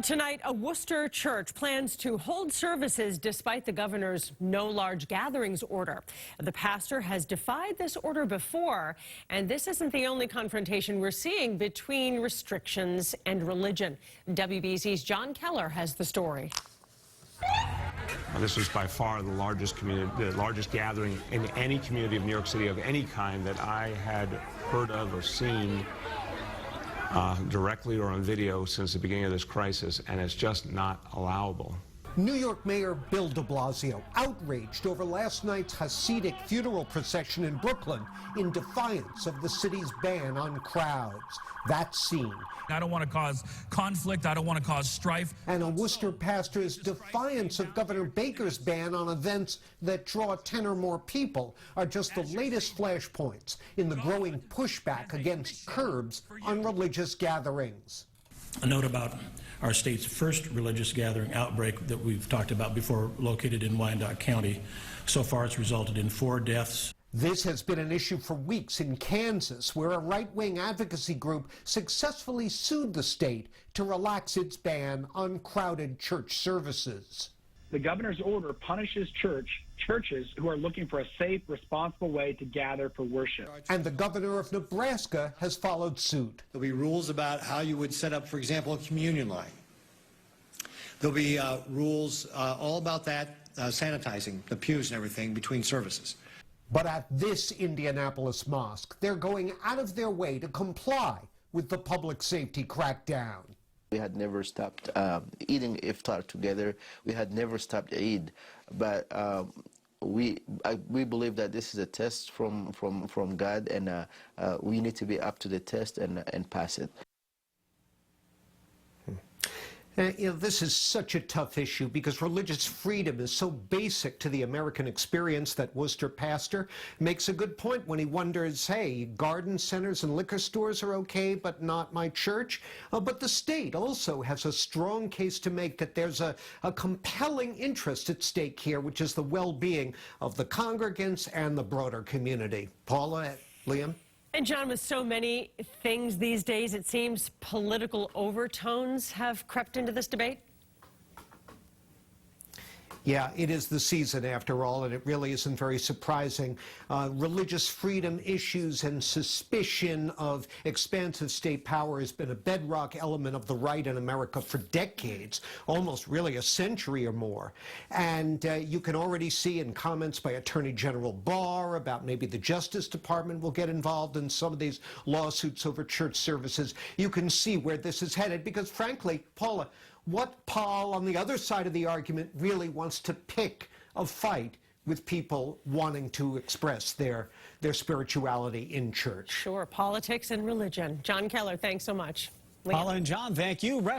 Tonight, a Worcester church plans to hold services despite the governor's no large gatherings order. The pastor has defied this order before, and this isn't the only confrontation we're seeing between restrictions and religion. WBZ's John Keller has the story. This was by far the largest gathering in any community of New York City of any kind that I had heard of or seen directly or on video since the beginning of this crisis, and it's just not allowable. New York Mayor Bill de Blasio outraged over last night's Hasidic funeral procession in Brooklyn in defiance of the city's ban on crowds. That scene. I don't want to cause conflict. I don't want to cause strife. And a Worcester pastor's defiance of Governor Baker's ban on events that draw 10 or more people are just the latest flashpoints in the growing pushback against curbs on religious gatherings. A note about our state's first religious gathering outbreak that we've talked about before, located in Wyandotte County. So far, it's resulted in 4 deaths. This has been an issue for weeks in Kansas, where a right-wing advocacy group successfully sued the state to relax its ban on crowded church services. The governor's order punishes churches who are looking for a safe, responsible way to gather for worship. And the governor of Nebraska has followed suit. There'll be rules about how you would set up, for example, a communion line. There'll be rules all about that, sanitizing the pews and everything between services. But at this Indianapolis mosque, they're going out of their way to comply with the public safety crackdown. We had never stopped eating iftar together. We had never stopped Eid, but we believe that this is a test from God, and we need to be up to the test and pass it. This is such a tough issue because religious freedom is so basic to the American experience that Worcester pastor makes a good point when he wonders, hey, garden centers and liquor stores are okay, but not my church. But the state also has a strong case to make that there's a compelling interest at stake here, which is the well-being of the congregants and the broader community. Paula, Liam? And John, with so many things these days, it seems political overtones have crept into this debate. Yeah, it is the season after all, and it really isn't very surprising. Religious freedom issues and suspicion of expansive state power has been a bedrock element of the right in America for decades, almost really a century or more. And you can already see in comments by Attorney General Barr about maybe the Justice Department will get involved in some of these lawsuits over church services. You can see where this is headed because, frankly, Paula, what Paul on the other side of the argument really wants to pick a fight with people wanting to express their spirituality in church. Sure, politics and religion. John Keller, thanks so much. Paula and John, thank you.